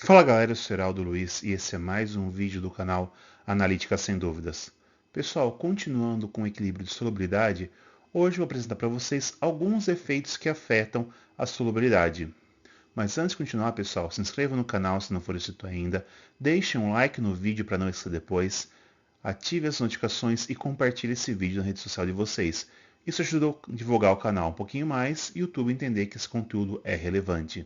Fala galera, eu sou Heraldo Luiz e esse é mais um vídeo do canal Analítica Sem Dúvidas. Pessoal, continuando com o equilíbrio de solubilidade, hoje eu vou apresentar para vocês alguns efeitos que afetam a solubilidade. Mas antes de continuar, pessoal, se inscreva no canal se não for inscrito ainda, deixe um like no vídeo para não esquecer depois, ative as notificações e compartilhe esse vídeo na rede social de vocês. Isso ajuda a divulgar o canal um pouquinho mais e o YouTube entender que esse conteúdo é relevante.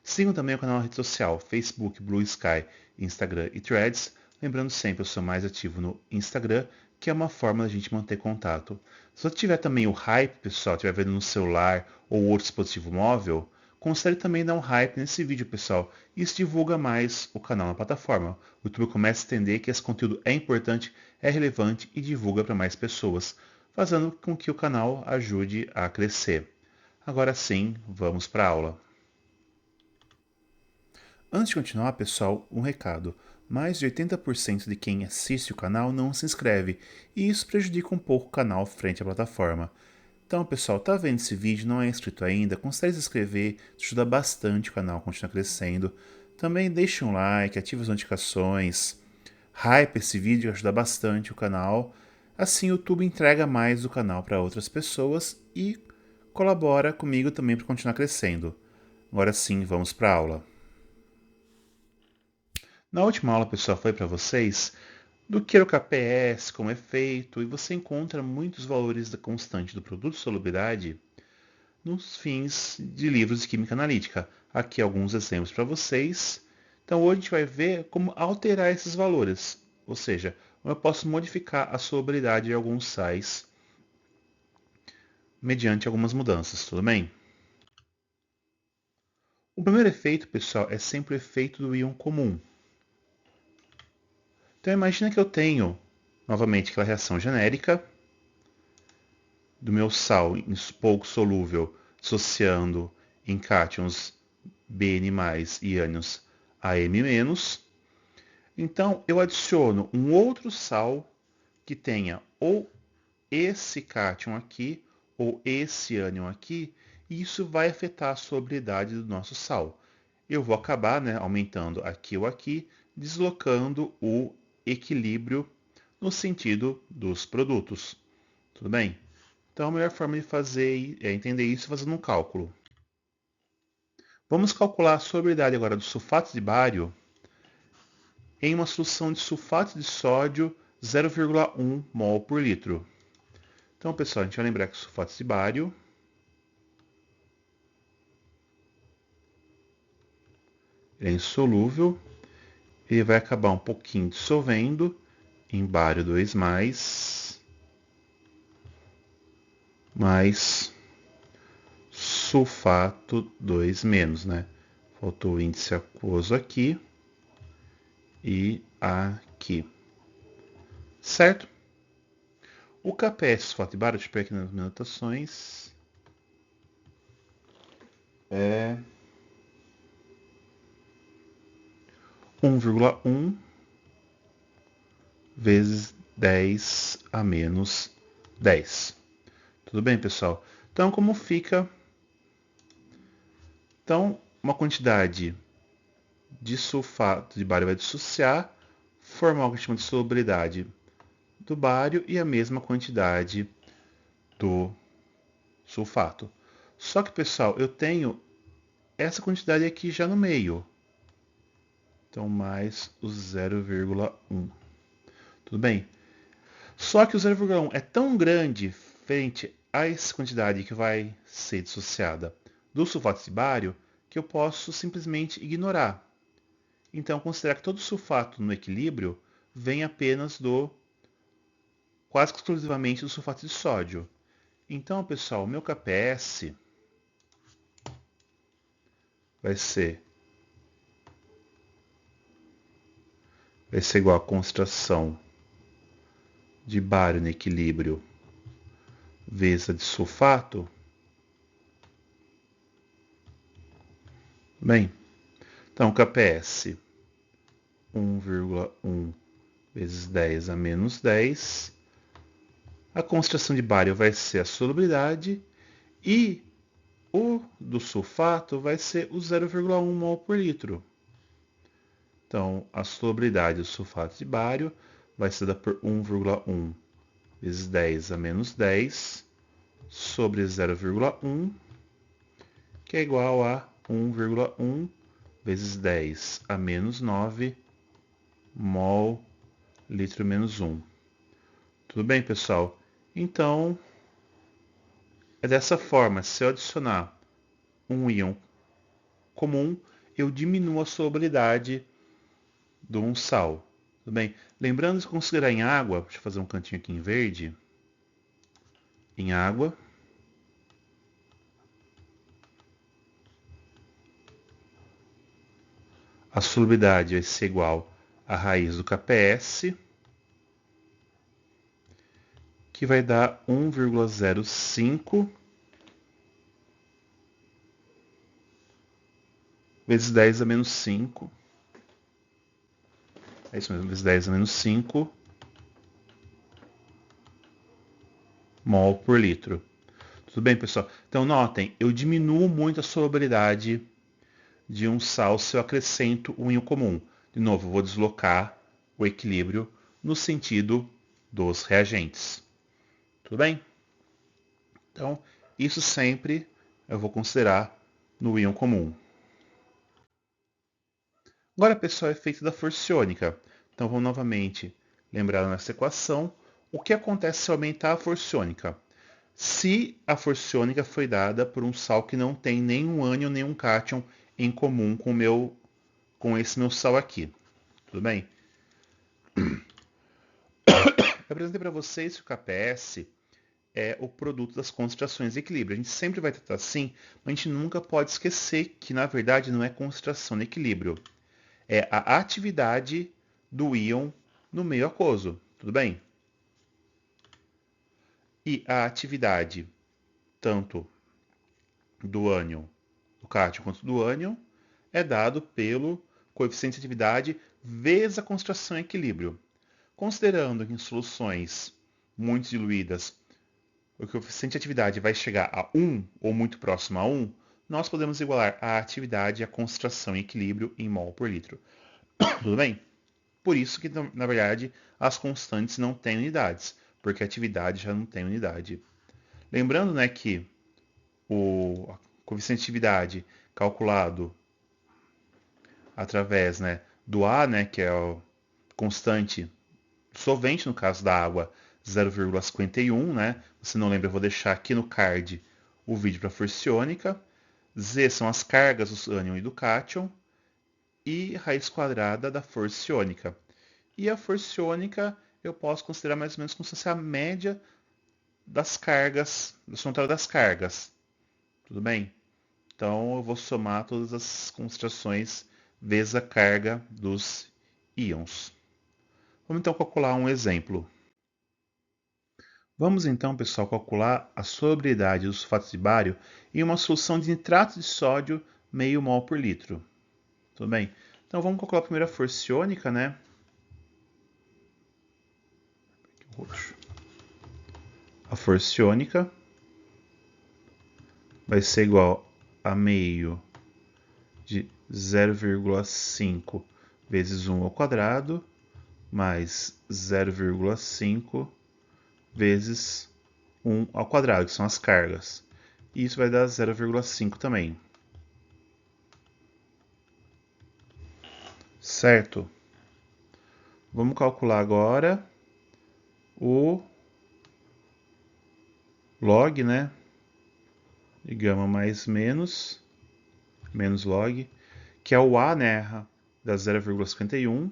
Sigam também o canal na rede social, Facebook, Blue Sky, Instagram e Threads. Lembrando sempre, eu sou mais ativo no Instagram, que é uma forma da gente manter contato. Se você tiver também o hype, pessoal, estiver vendo no celular ou outro dispositivo móvel, considere também dar um hype nesse vídeo, pessoal. Isso divulga mais o canal na plataforma. O YouTube começa a entender que esse conteúdo é importante, é relevante e divulga para mais pessoas, fazendo com que o canal ajude a crescer. Agora sim, vamos para a aula. Antes de continuar, pessoal, um recado. Mais de 80% de quem assiste o canal não se inscreve, e isso prejudica um pouco o canal frente à plataforma. Então, pessoal, tá vendo esse vídeo, não é inscrito ainda, considere se inscrever, isso ajuda bastante o canal a continuar crescendo. Também deixe um like, ative as notificações, hype esse vídeo, ajuda bastante o canal. Assim o YouTube entrega mais o canal para outras pessoas e colabora comigo também para continuar crescendo. Agora sim, vamos para a aula. Na última aula, pessoal, foi para vocês do que era o KPS, como é feito, e você encontra muitos valores da constante do produto de solubilidade nos fins de livros de química analítica. Aqui alguns exemplos para vocês. Então hoje a gente vai ver como alterar esses valores, ou seja, como eu posso modificar a solubilidade de alguns sais mediante algumas mudanças, tudo bem? O primeiro efeito, pessoal, é sempre o efeito do íon comum. Então imagina que eu tenho, novamente, aquela reação genérica do meu sal pouco solúvel dissociando em cátions Bn+, e ânions Am-. Então eu adiciono um outro sal que tenha ou esse cátion aqui ou esse ânion aqui, e isso vai afetar a solubilidade do nosso sal. Eu vou acabar, aumentando aqui ou aqui, deslocando o equilíbrio no sentido dos produtos. Tudo bem? Então a melhor forma de fazer é entender isso fazendo um cálculo. Vamos calcular a solubilidade agora do sulfato de bário em uma solução de sulfato de sódio 0,1 mol por litro. Então, pessoal, a gente vai lembrar que o sulfato de bário é insolúvel, ele vai acabar um pouquinho dissolvendo em bário 2+, mais sulfato 2-, né? Faltou o índice aquoso aqui e aqui. Certo? O KPS sulfato de bário, deixa eu pegar aqui nas minhas anotações, é 1,1 vezes 10 a menos 10. Tudo bem, pessoal? Então, como fica? Então, uma quantidade de sulfato de bário vai dissociar, formar o que a gente chama de solubilidade do bário e a mesma quantidade do sulfato. Só que, pessoal, eu tenho essa quantidade aqui já no meio. Então, mais o 0,1. Tudo bem? Só que o 0,1 é tão grande frente a essa quantidade que vai ser dissociada do sulfato de bário que eu posso simplesmente ignorar. Então, considerar que todo sulfato no equilíbrio vem apenas quase exclusivamente do sulfato de sódio. Então, pessoal, o meu KPS vai ser igual a concentração de bário no equilíbrio vezes a de sulfato. Bem, então KPS 1,1 vezes 10 a menos 10. A concentração de bário vai ser a solubilidade e o do sulfato vai ser o 0,1 mol por litro. Então, a solubilidade do sulfato de bário vai ser dada por 1,1 vezes 10 a menos 10 sobre 0,1, que é igual a 1,1 vezes 10 a menos 9 mol litro menos 1. Tudo bem, pessoal? Então, é dessa forma, se eu adicionar um íon comum, eu diminuo a solubilidade de um sal. Tudo bem? Lembrando de considerar em água, deixa eu fazer um cantinho aqui em verde. Em água, a solubilidade vai ser igual à raiz do KPS, que vai dar 1,05 vezes 10 a menos 5. É isso mesmo, vezes 10 a menos 5 mol por litro. Tudo bem, pessoal? Então, notem, eu diminuo muito a solubilidade de um sal se eu acrescento um íon comum. De novo, eu vou deslocar o equilíbrio no sentido dos reagentes. Tudo bem? Então, isso sempre eu vou considerar no íon comum. Agora, pessoal, efeito da força iônica. Então, vamos novamente lembrar nessa equação o que acontece se aumentar a força iônica. Se a força iônica foi dada por um sal que não tem nenhum ânion, nenhum cátion em comum com esse meu sal aqui. Tudo bem? Eu apresentei para vocês que o KPS é o produto das concentrações de equilíbrio. A gente sempre vai tratar assim, mas a gente nunca pode esquecer que, na verdade, não é concentração de equilíbrio. É a atividade do íon no meio aquoso. Tudo bem? E a atividade tanto do ânion, do cátion, quanto do ânion, é dado pelo coeficiente de atividade vezes a concentração em equilíbrio. Considerando que em soluções muito diluídas o coeficiente de atividade vai chegar a 1 ou muito próximo a 1, nós podemos igualar a atividade à concentração em equilíbrio em mol por litro. Tudo bem? Por isso que, na verdade, as constantes não têm unidades, porque a atividade já não tem unidade. Lembrando, né, que o coeficiente de atividade calculado através, né, do A, né, que é o constante solvente, no caso da água, 0,51, né? Se não lembra, eu vou deixar aqui no card o vídeo para força iônica. Z são as cargas do ânion e do cátion. E raiz quadrada da força iônica. E a força iônica eu posso considerar mais ou menos como se fosse a média das cargas, do somatório das cargas. Tudo bem? Então eu vou somar todas as concentrações vezes a carga dos íons. Vamos então calcular um exemplo. Vamos então, pessoal, calcular a solubilidade do sulfato de bário em uma solução de nitrato de sódio meio mol por litro. Tudo bem? Então vamos calcular primeiro a força iônica, né? A força iônica vai ser igual a meio de 0,5 vezes 1 ao quadrado mais 0,5 vezes 1 ao quadrado, que são as cargas. E isso vai dar 0,5 também. Certo? Vamos calcular agora o log, né? De gama mais menos log, que é o A, né? Da 0,51,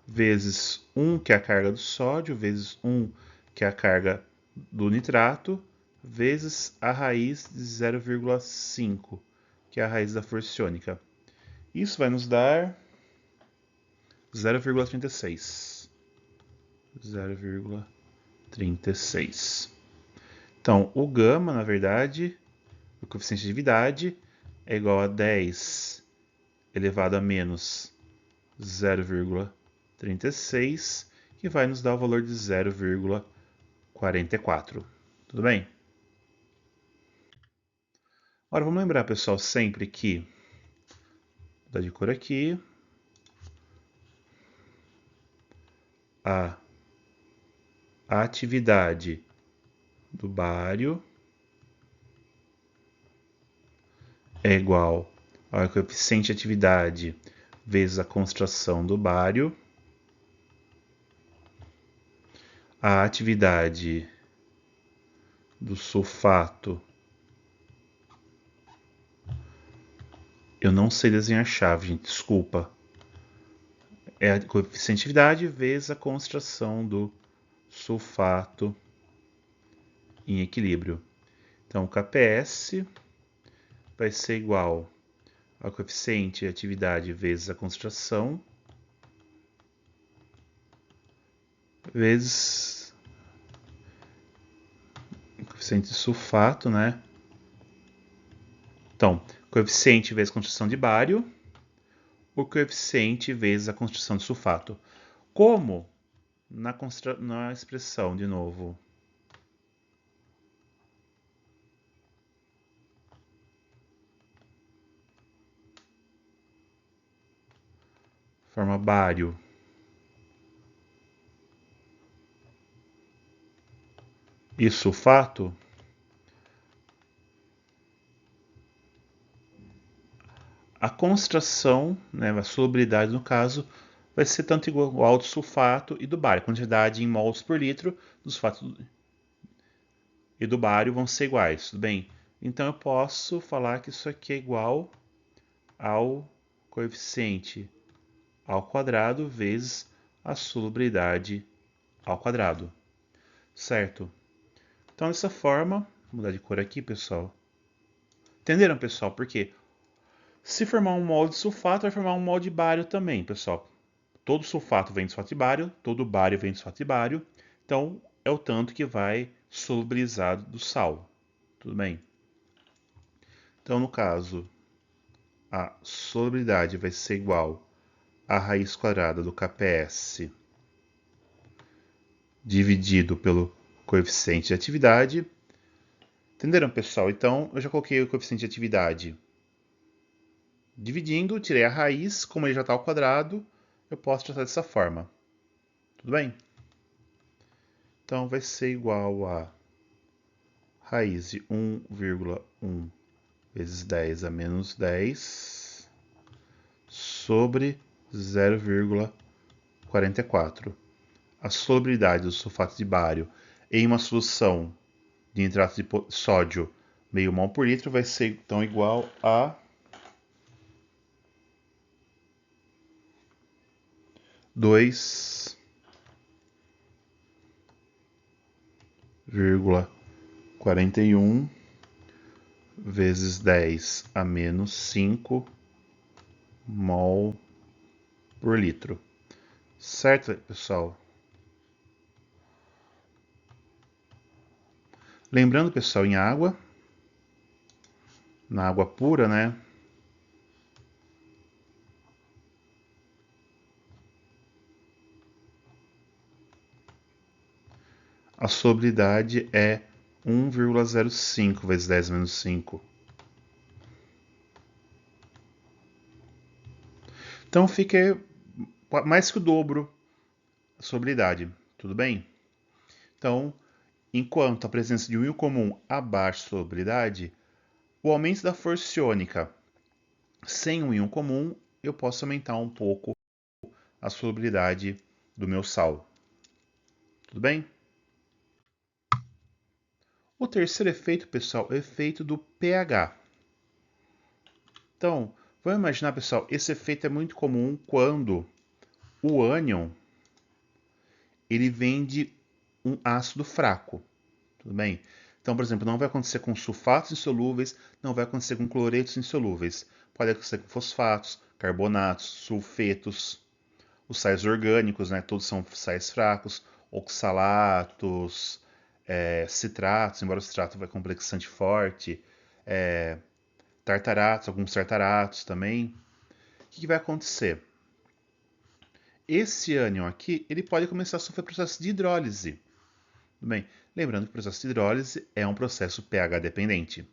vezes 1, que é a carga do sódio, vezes 1, que é a carga do nitrato, vezes a raiz de 0,5, que é a raiz da força iônica. Isso vai nos dar 0,36. 0,36. Então, o gama, na verdade, o coeficiente de atividade é igual a 10 elevado a menos 0,36, que vai nos dar o valor de 0,44. Tudo bem? Agora vamos lembrar, pessoal, sempre que, vou dar de cor aqui, a atividade do bário é igual ao coeficiente de atividade vezes a concentração do bário. A atividade do sulfato, eu não sei desenhar chave, gente, desculpa. É a coeficiente de atividade vezes a concentração do sulfato em equilíbrio. Então, o KPS vai ser igual ao coeficiente de atividade vezes a concentração vezes o coeficiente de sulfato, né? Então, coeficiente vezes a concentração de bário, o coeficiente vezes a concentração de sulfato. Como na expressão, de novo, forma bário e sulfato, a concentração, né, a solubilidade no caso, vai ser tanto igual ao do sulfato e do bário. A quantidade em mols por litro do sulfato e do bário vão ser iguais, tudo bem? Então eu posso falar que isso aqui é igual ao coeficiente ao quadrado vezes a solubilidade ao quadrado, certo? Então dessa forma, vou mudar de cor aqui, pessoal. Entenderam, pessoal? Porque se formar um mol de sulfato, vai formar um mol de bário também, pessoal. Todo sulfato vem de sulfato de bário, todo bário vem de sulfato de bário. Então, é o tanto que vai solubilizar do sal. Tudo bem? Então, no caso, a solubilidade vai ser igual à raiz quadrada do KPS dividido pelo coeficiente de atividade. Entenderam, pessoal? Então, eu já coloquei o coeficiente de atividade dividindo, tirei a raiz, como ele já está ao quadrado, eu posso tratar dessa forma. Tudo bem? Então, vai ser igual a raiz de 1,1 vezes 10 a menos 10 sobre 0,44. A solubilidade do sulfato de bário em uma solução de nitrato de sódio meio mol por litro vai ser então igual a 2,41 vezes 10 a menos 5 mol por litro. Certo, pessoal? Lembrando, pessoal, em água, na água pura, né? A solubilidade é 1,05 vezes 10 menos 5. Então fica mais que o dobro a solubilidade, tudo bem? Então, enquanto a presença de um íon comum abaixa a solubilidade, o aumento da força iônica sem um íon comum, eu posso aumentar um pouco a solubilidade do meu sal. Tudo bem? O terceiro efeito, pessoal, é o efeito do pH. Então, vamos imaginar, pessoal, esse efeito é muito comum quando o ânion ele vem de um ácido fraco. Tudo bem? Então, por exemplo, não vai acontecer com sulfatos insolúveis, não vai acontecer com cloretos insolúveis. Pode acontecer com fosfatos, carbonatos, sulfetos, os sais orgânicos, né? Todos são sais fracos, oxalatos, citratos, embora o citrato vai complexante forte, tartaratos, alguns tartaratos também. O que vai acontecer? Esse ânion aqui, ele pode começar a sofrer processo de hidrólise. Tudo bem? Lembrando que o processo de hidrólise é um processo pH dependente.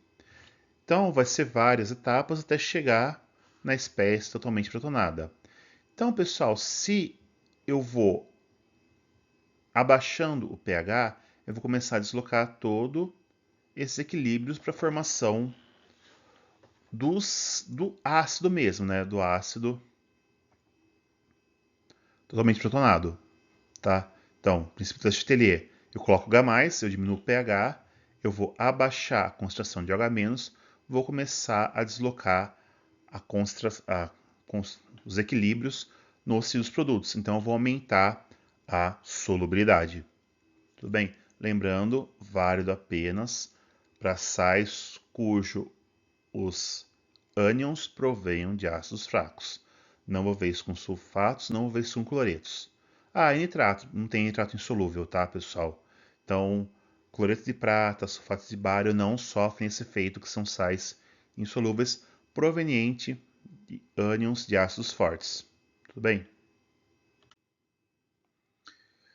Então, vai ser várias etapas até chegar na espécie totalmente protonada. Então, pessoal, se eu vou abaixando o pH, eu vou começar a deslocar todos esses equilíbrios para a formação do ácido mesmo, né? Do ácido totalmente protonado, tá? Então, princípio da Chatelier, eu coloco H+, eu diminuo o pH, eu vou abaixar a concentração de H-, vou começar a deslocar os equilíbrios nos produtos. Então, eu vou aumentar a solubilidade. Tudo bem? Lembrando, válido apenas para sais cujo os ânions provenham de ácidos fracos. Não vou ver isso com sulfatos, não vou ver isso com cloretos. Ah, e nitrato. Não tem nitrato insolúvel, tá, pessoal? Então, cloreto de prata, sulfato de bário não sofrem esse efeito, que são sais insolúveis proveniente de ânions de ácidos fortes. Tudo bem?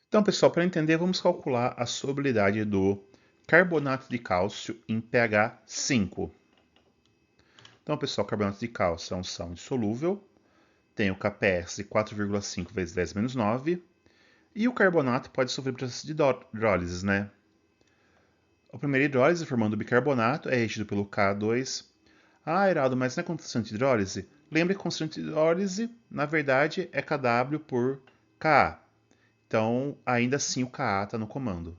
Então, pessoal, para entender, vamos calcular a solubilidade do carbonato de cálcio em pH 5. Então, pessoal, carbonato de cálcio é um sal insolúvel, tem o KPS de 4,5 vezes 10 menos 9, e o carbonato pode sofrer processo de hidrólise, né? A primeira hidrólise, formando o bicarbonato, é regido pelo Ka2. Ah, Heraldo, mas não é constante de hidrólise? Lembre que constante de hidrólise, na verdade, é Kw por Ka. Então, ainda assim, o Ka está no comando.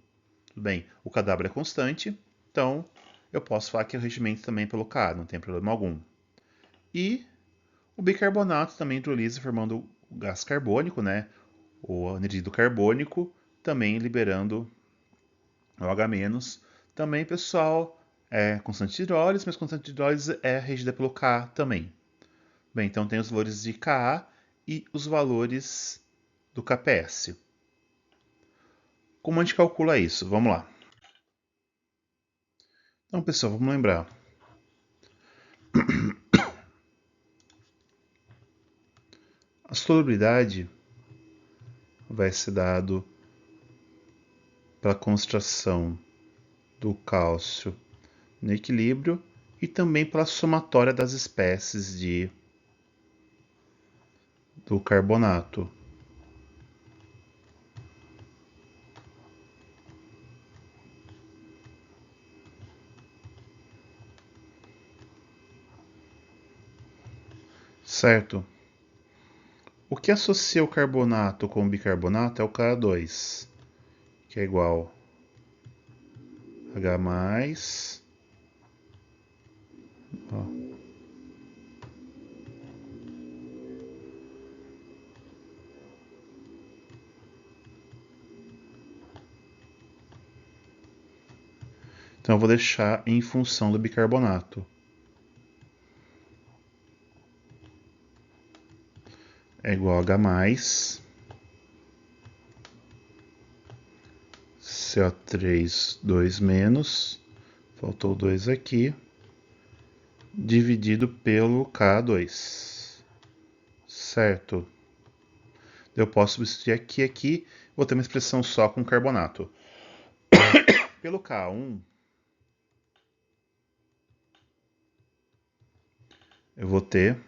Tudo bem, o Kw é constante, então eu posso falar que é o regimento também pelo Ka, não tem problema algum. E o bicarbonato também hidrolisa formando o gás carbônico, né? O anidrido carbônico, também liberando o H-. Também, pessoal, é constante de hidrólise, mas constante de hidrólise é regida pelo Ka também. Bem, então tem os valores de Ka e os valores do KPS. Como a gente calcula isso? Vamos lá. Então, pessoal, vamos lembrar. A solubilidade vai ser dado pela concentração do cálcio no equilíbrio e também pela somatória das espécies do carbonato. Certo? O que associa o carbonato com o bicarbonato é o Ka2, que é igual a H+, ó, então eu vou deixar em função do bicarbonato. É igual a H+, CO3, 2 menos, faltou 2 aqui, dividido pelo K2, certo? Eu posso substituir aqui e aqui, vou ter uma expressão só com carbonato. Pelo K1, eu vou ter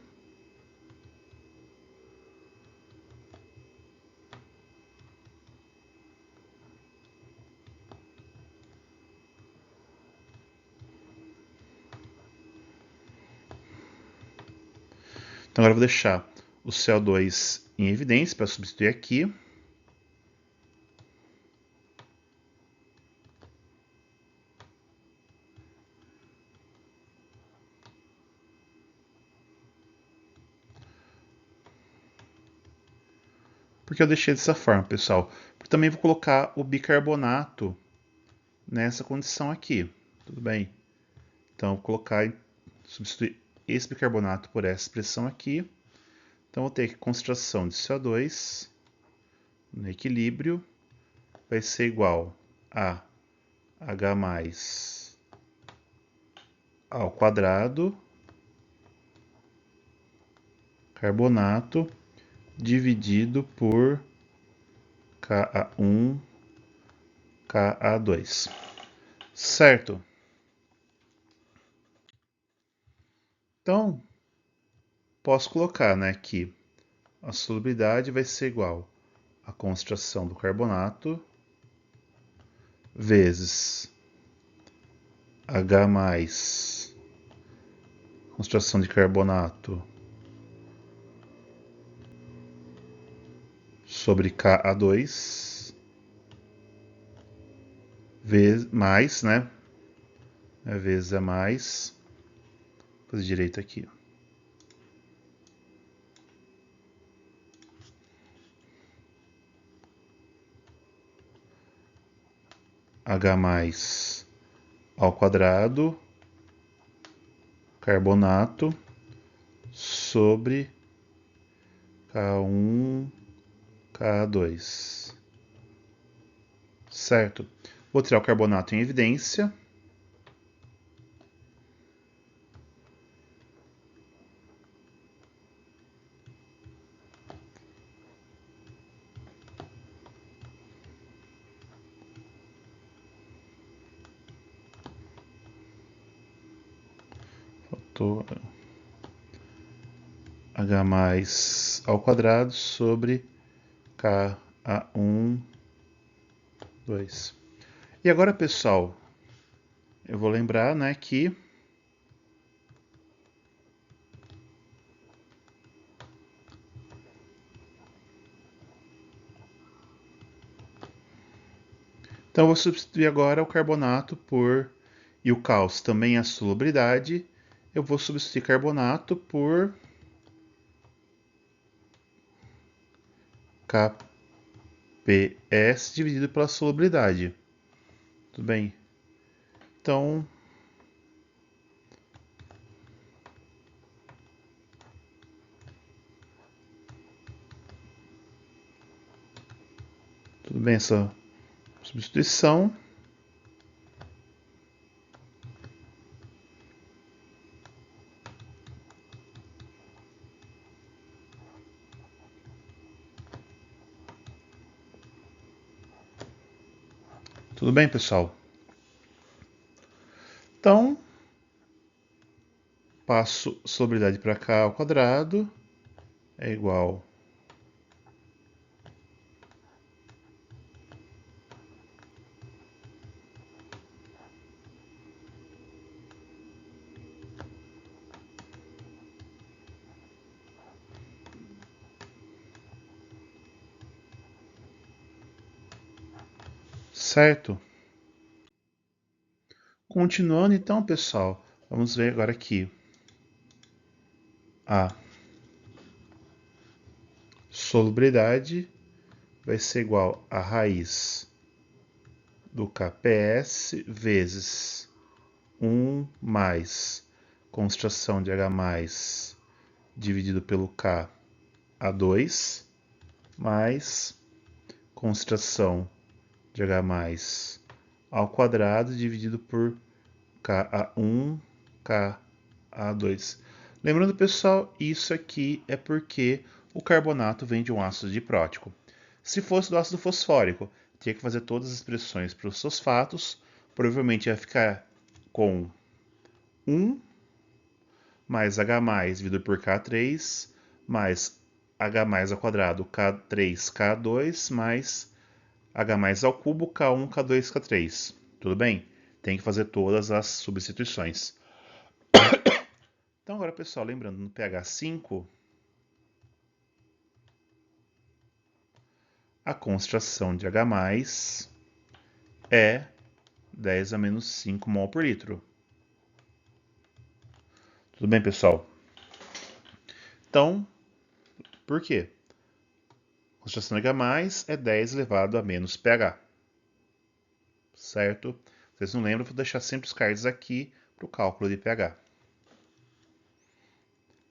então agora eu vou deixar o CO2 em evidência para substituir aqui. Porque eu deixei dessa forma, pessoal? Eu também vou colocar o bicarbonato nessa condição aqui, tudo bem? Então, eu vou colocar, substituir esse bicarbonato por essa expressão aqui. Então, eu vou ter que concentração de CO2 no equilíbrio vai ser igual a H+ ao quadrado, carbonato, dividido por Ka1, Ka2. Certo? Então, posso colocar, né, que a solubilidade vai ser igual à concentração do carbonato vezes H mais concentração de carbonato sobre Ka2 vezes mais, né? Vezes é mais. Vou fazer direito aqui. H mais ao quadrado, carbonato, sobre K1, K2. Certo? Vou tirar o carbonato em evidência. Faltou H mais ao quadrado sobre Ka1, 2. E agora, pessoal, eu vou lembrar, né, que então eu vou substituir agora o carbonato por e o cálcio também a solubilidade. Eu vou substituir carbonato por KPS dividido pela solubilidade. Tudo bem? Então, tudo bem essa substituição. Tudo bem, pessoal? Então, passo solubilidade para cá ao quadrado é igual certo? Continuando então, pessoal, vamos ver agora aqui a solubilidade vai ser igual a raiz do KPS vezes 1 mais concentração de H mais dividido pelo K A2 mais concentração de H mais ao quadrado dividido por Ka1, Ka2. Lembrando, pessoal, isso aqui é porque o carbonato vem de um ácido diprótico. Se fosse do ácido fosfórico, teria que fazer todas as expressões para os fosfatos, provavelmente ia ficar com 1 mais H mais dividido por K3 mais H mais ao quadrado K3, K2 mais H mais ao cubo K1, K2, K3. Tudo bem? Tem que fazer todas as substituições. Então agora, pessoal, lembrando, no pH 5, a concentração de H mais é 10 a menos 5 mol por litro. Tudo bem, pessoal? Então, por quê? A concentração de H mais é 10 elevado a menos pH. Certo? Vocês não lembram, vou deixar sempre os cards aqui para o cálculo de pH.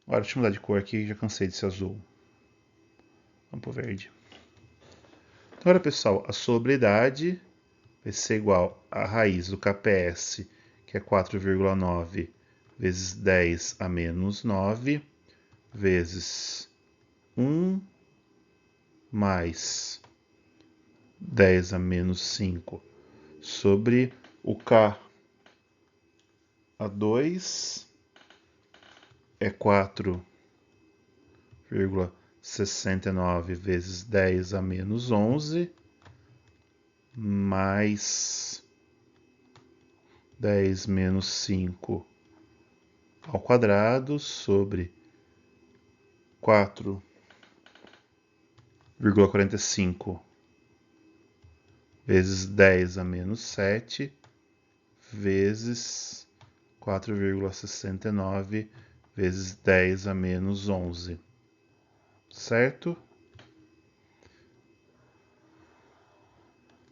Agora, deixa eu mudar de cor aqui, já cansei desse azul. Vamos pro verde. Então, agora, pessoal, a solubilidade vai ser igual a raiz do KPS, que é 4,9 vezes 10 a menos 9, vezes 1 mais 10 a menos 5 sobre o K A2 é 4,69 vezes 10 a menos 11 mais 10 menos 5 ao quadrado sobre 4,45 vezes 10 a menos 7 vezes 4,69 vezes 10 a menos 11, certo?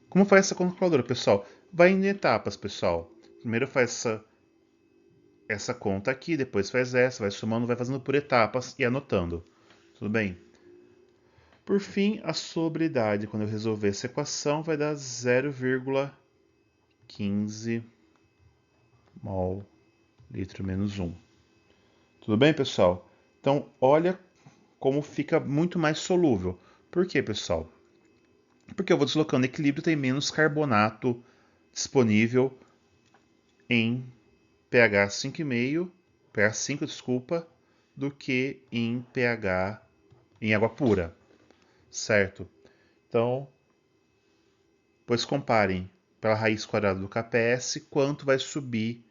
Como faz essa calculadora, pessoal? Vai em etapas, pessoal. Primeiro faz essa conta aqui, depois faz essa, vai somando, vai fazendo por etapas e anotando. Tudo bem? Por fim, a sobriedade, quando eu resolver essa equação, vai dar 0,15 mol litro menos 1. Tudo bem, pessoal? Então, olha como fica muito mais solúvel. Por quê, pessoal? Porque eu vou deslocando equilíbrio, tem menos carbonato disponível em pH 5,5, pH 5, desculpa, do que em pH em água pura, certo? Então, pois comparem pela raiz quadrada do KPS quanto vai subir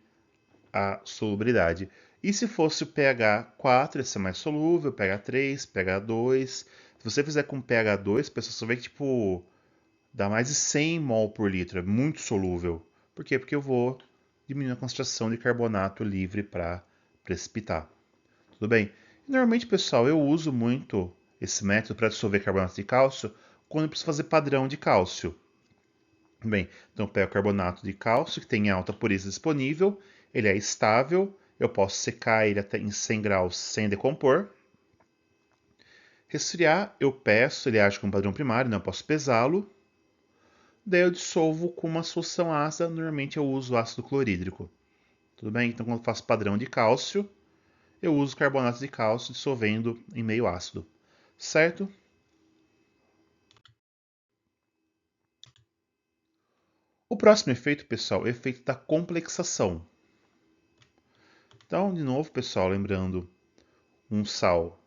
a solubilidade. E se fosse o pH 4, ia ser mais solúvel, pH 3, pH 2. Se você fizer com pH 2, pessoal, você vai que tipo dá mais de 100 mol por litro, é muito solúvel. Por quê? Porque eu vou diminuir a concentração de carbonato livre para precipitar. Tudo bem? Normalmente, pessoal, eu uso muito esse método para dissolver carbonato de cálcio quando eu preciso fazer padrão de cálcio. Bem, então eu pego carbonato de cálcio, que tem alta pureza disponível, ele é estável, eu posso secar ele até em 100 graus sem decompor. Resfriar, eu peço, ele age como padrão primário, não posso pesá-lo. Daí eu dissolvo com uma solução ácida, normalmente eu uso ácido clorídrico. Tudo bem? Então quando eu faço padrão de cálcio, eu uso carbonato de cálcio dissolvendo em meio ácido. Certo? O próximo efeito, pessoal, é o efeito da complexação. Então, de novo, pessoal, lembrando, um sal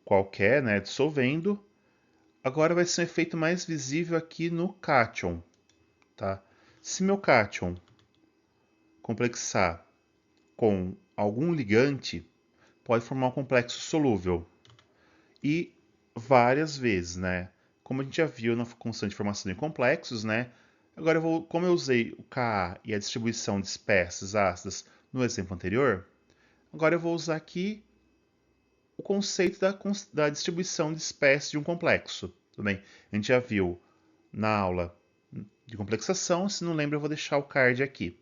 qualquer, né, dissolvendo. Agora vai ser um efeito mais visível aqui no cátion, tá? Se meu cátion complexar com algum ligante, pode formar um complexo solúvel. E várias vezes, né? Como a gente já viu na constante de formação de complexos, né? Agora, como eu usei o Ka e a distribuição de espécies ácidas no exemplo anterior, agora eu vou usar aqui o conceito da distribuição de espécies de um complexo. Tudo bem? A gente já viu na aula de complexação, se não lembra, eu vou deixar o card aqui.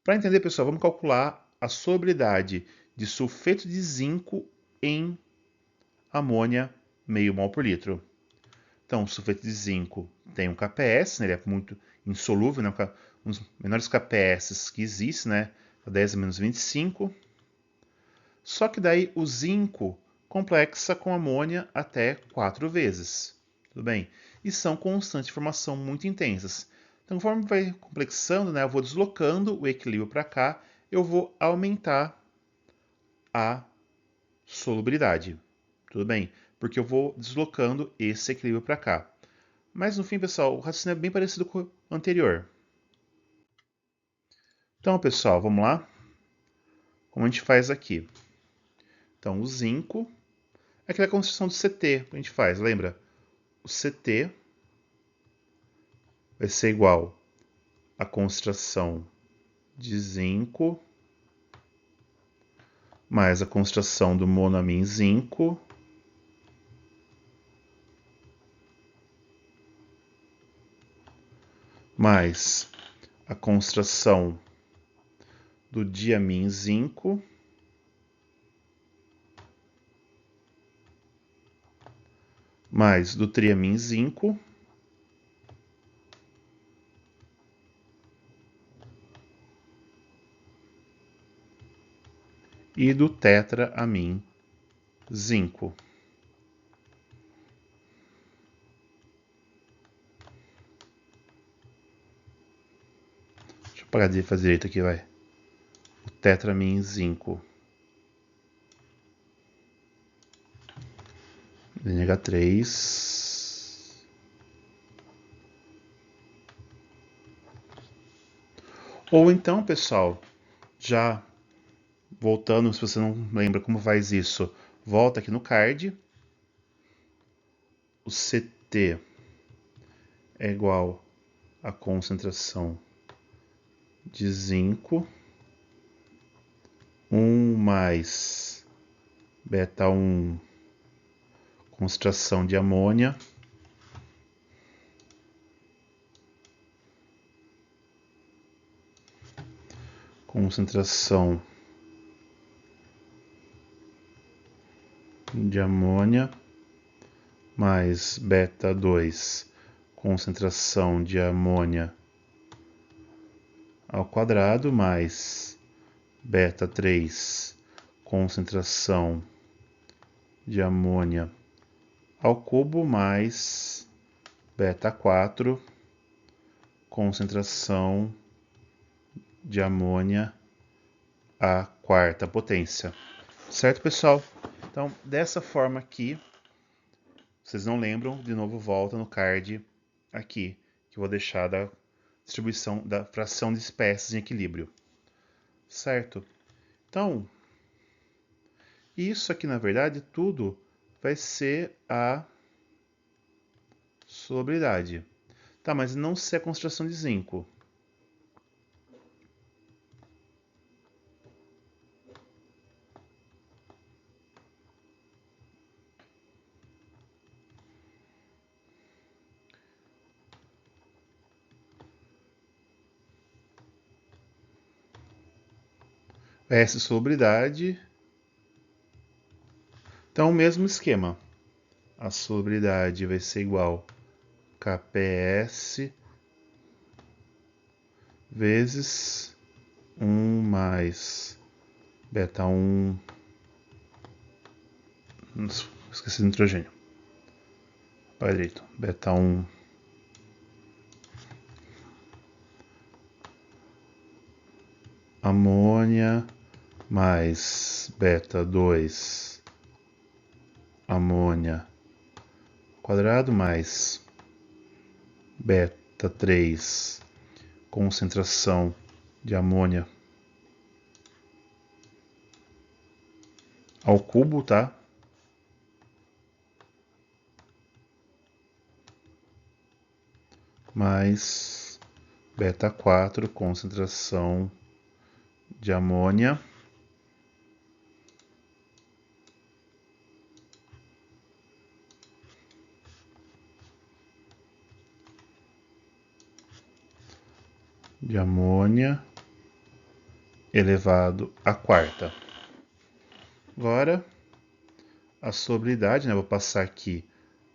Para entender, pessoal, vamos calcular a solubilidade de sulfeto de zinco em amônia meio mol por litro. Então, o sulfeto de zinco tem um KPS, né, ele é muito insolúvel, né, um dos menores KPS que existe, né, 10 a menos 25. Só que daí o zinco complexa com amônia até 4 vezes. Tudo bem? E são constantes de formação muito intensas. Então, conforme vai complexando, né, eu vou deslocando o equilíbrio para cá, eu vou aumentar a solubilidade. Tudo bem? Porque eu vou deslocando esse equilíbrio para cá. Mas no fim, pessoal, o raciocínio é bem parecido com o anterior. Então, pessoal, vamos lá? Como a gente faz aqui? Então, o zinco é aquela construção do CT que a gente faz, lembra? O CT vai ser igual à concentração de zinco mais a concentração do monoamin zinco mais a concentração do diamin zinco mais do triamin zinco e do tetraamin zinco. Deixa eu apagar de fazer direito aqui, vai. O tetraamin zinco. NH3 Ou então, pessoal, já voltando, se você não lembra como faz isso, volta aqui no card. O CT é igual à concentração de zinco, 1 mais beta 1, concentração de amônia, concentração de amônia, mais beta 2, concentração de amônia ao quadrado, mais beta 3, concentração de amônia ao cubo, mais beta 4, concentração de amônia à quarta potência. Certo, pessoal? Então, dessa forma aqui, vocês não lembram, de novo volta no card aqui, que eu vou deixar da distribuição da fração de espécies em equilíbrio. Certo? Então, isso aqui, na verdade, tudo vai ser a solubilidade. Tá, mas não ser a concentração de zinco. Essa solubilidade. Então, o mesmo esquema. A solubilidade vai ser igual a KPS vezes 1 mais beta 1. Esqueci do nitrogênio. Vai direito. Beta 1 amônia mais beta 2 amônia quadrado mais beta 3 concentração de amônia ao cubo, tá? Mais beta 4 concentração de amônia elevado à quarta. Agora, a solubilidade, né? Vou passar aqui,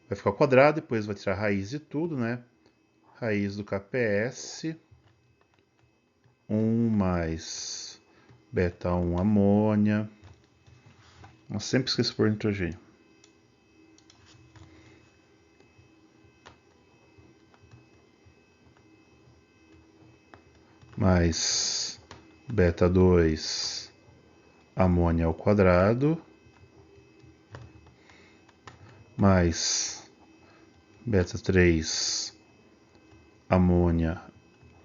vai ficar ao quadrado, depois vai tirar a raiz de tudo, né? Raiz do KPS, 1 mais beta 1 amônia. Eu sempre esqueço por nitrogênio. Mais beta 2 amônia ao quadrado, mais beta 3 amônia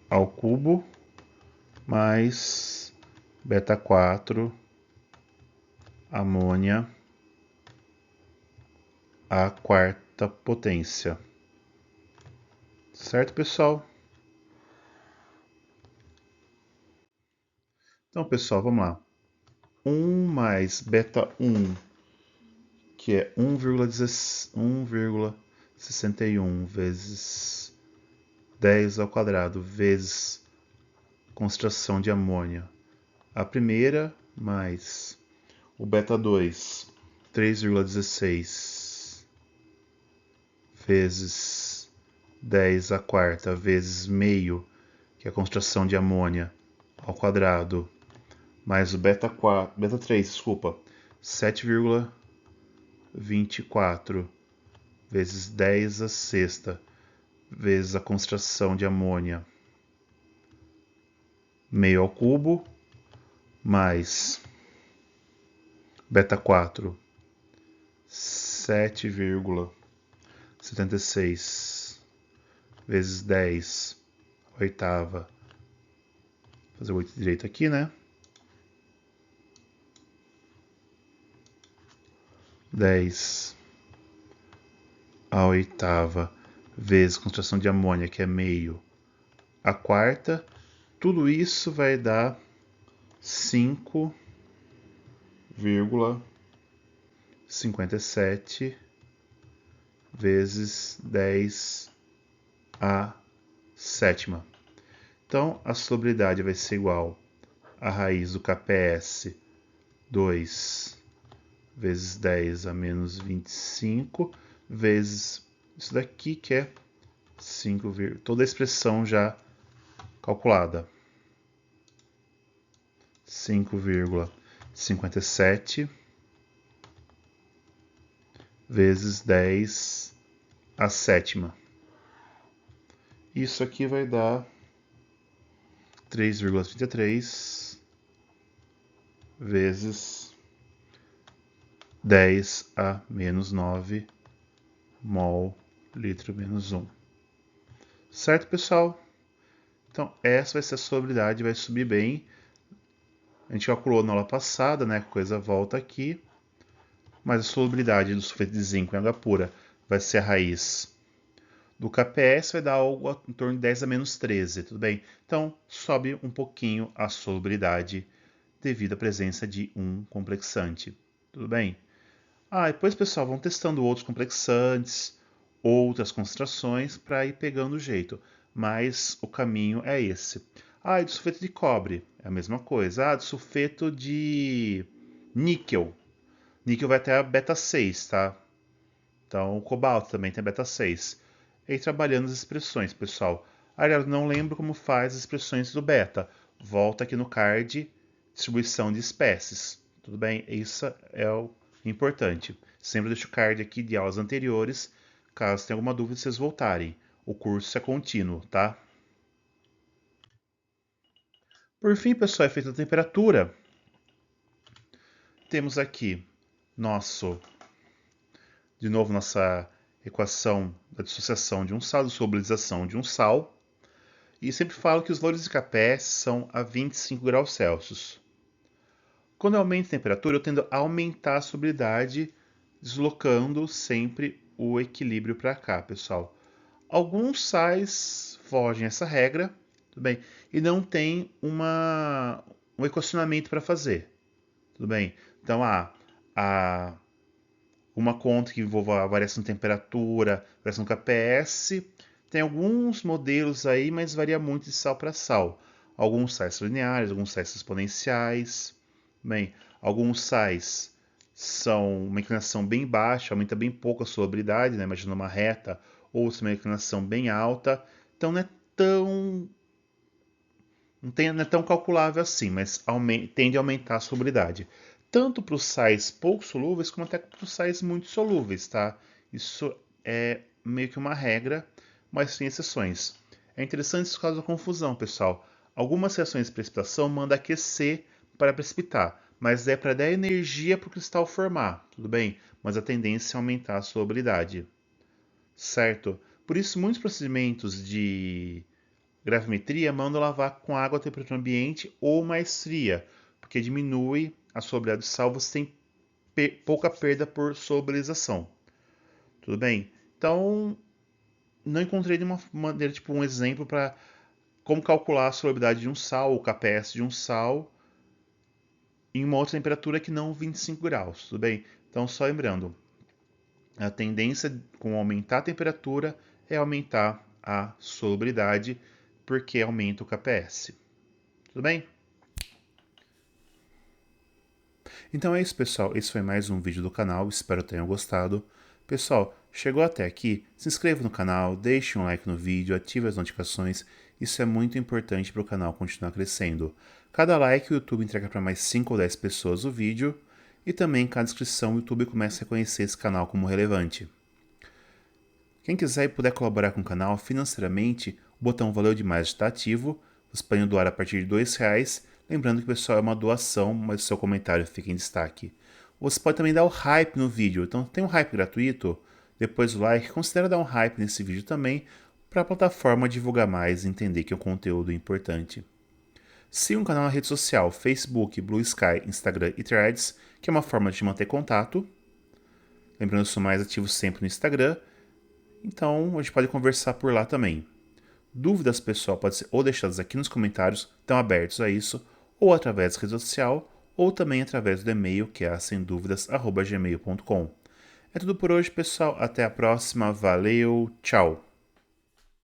ao cubo, mais beta 4 amônia à quarta potência. Certo, pessoal? Então, pessoal, vamos lá. 1 mais beta 1, que é 1,61 vezes 10 ao quadrado, vezes concentração de amônia. A primeira, mais o beta 2, 3,16 vezes 10 à quarta, vezes meio, que é a concentração de amônia, ao quadrado, mais o beta 3, desculpa, 7,24 vezes 10 à sexta, vezes a concentração de amônia, meio ao cubo, mais beta 4, 7,76 vezes 10 oitava fazer o 8 direito aqui, né? 10 a oitava vezes concentração de amônia, que é meio, a quarta. Tudo isso vai dar 5,57 vezes 10 a sétima. Então, a solubilidade vai ser igual a raiz do KPS 2 vezes 10 a menos 25 vezes isso daqui, que é 5, toda a expressão já calculada. 5,57 vezes 10 a sétima. Isso aqui vai dar 3,33 vezes 10 a menos 9 mol litro menos 1. Certo, pessoal? Então, essa vai ser a solubilidade, vai subir bem. A gente calculou na aula passada, né? A coisa volta aqui. Mas a solubilidade do sulfeto de zinco em água pura vai ser a raiz do KPS, vai dar algo em torno de 10 a menos 13, tudo bem? Então, sobe um pouquinho a solubilidade devido à presença de um complexante, tudo bem? Depois, pessoal, vão testando outros complexantes, outras concentrações para ir pegando o jeito, mas o caminho é esse. E do sulfeto de cobre, é a mesma coisa. Do sulfeto de níquel. Níquel vai até a beta 6, tá? Então, o cobalto também tem beta 6. E aí, trabalhando as expressões, pessoal. Aliás, não lembro como faz as expressões do beta. Volta aqui no card, distribuição de espécies. Tudo bem? Isso é o importante. Sempre deixo o card aqui de aulas anteriores, caso tenha alguma dúvida, vocês voltarem. O curso é contínuo, tá? Por fim, pessoal, efeito da temperatura. Temos aqui de novo, nossa equação da dissociação de um sal, da solubilização de um sal. E sempre falo que os valores de KPS são a 25 graus Celsius. Quando eu aumento a temperatura, eu tendo a aumentar a solubilidade, deslocando sempre o equilíbrio para cá, pessoal. Alguns sais fogem essa regra, tudo bem? E não tem um equacionamento para fazer, tudo bem? Então, uma conta que envolva a variação de temperatura, variação do KPS, tem alguns modelos aí, mas varia muito de sal para sal. Alguns sais lineares, alguns sais exponenciais. Bem, alguns sais são uma inclinação bem baixa, aumenta bem pouco a solubilidade, né? Imagina uma reta, ou uma inclinação bem alta. Então não é tão calculável assim, mas tende a aumentar a solubilidade. Tanto para os sais pouco solúveis, como até para os sais muito solúveis, tá? Isso é meio que uma regra, mas tem exceções. É interessante isso causa confusão, pessoal. Algumas reações de precipitação mandam aquecer para precipitar, mas é para dar energia para o cristal formar, tudo bem? Mas a tendência é aumentar a solubilidade, certo? Por isso, muitos procedimentos de gravimetria mandam lavar com água a temperatura ambiente ou mais fria, porque diminui a solubilidade do sal, você tem pouca perda por solubilização. Tudo bem? Então, não encontrei nenhuma maneira, tipo um exemplo para como calcular a solubilidade de um sal, o KPS de um sal, em uma outra temperatura que não 25 graus, tudo bem? Então, só lembrando, a tendência com aumentar a temperatura é aumentar a solubilidade, porque aumenta o KPS. Tudo bem? Então é isso, pessoal. Esse foi mais um vídeo do canal. Espero que tenham gostado. Pessoal, chegou até aqui? Se inscreva no canal, deixe um like no vídeo, ative as notificações. Isso é muito importante para o canal continuar crescendo. Cada like o YouTube entrega para mais 5 ou 10 pessoas o vídeo. E também, cada inscrição, o YouTube começa a reconhecer esse canal como relevante. Quem quiser e puder colaborar com o canal financeiramente, o botão Valeu Demais está ativo. Vocês podem doar a partir de R$2. Lembrando que, pessoal, é uma doação, mas o seu comentário fica em destaque. Você pode também dar o hype no vídeo. Então, tem um hype gratuito. Depois do like, considere dar um hype nesse vídeo também, para a plataforma divulgar mais e entender que é um conteúdo importante. Siga o canal na rede social Facebook, Blue Sky, Instagram e Threads, que é uma forma de manter contato. Lembrando que eu sou mais ativo sempre no Instagram, então a gente pode conversar por lá também. Dúvidas, pessoal, podem ser ou deixadas aqui nos comentários, estão abertos a isso, ou através da rede social, ou também através do e-mail, que é semduvidas@gmail.com. É tudo por hoje, pessoal. Até a próxima. Valeu, tchau!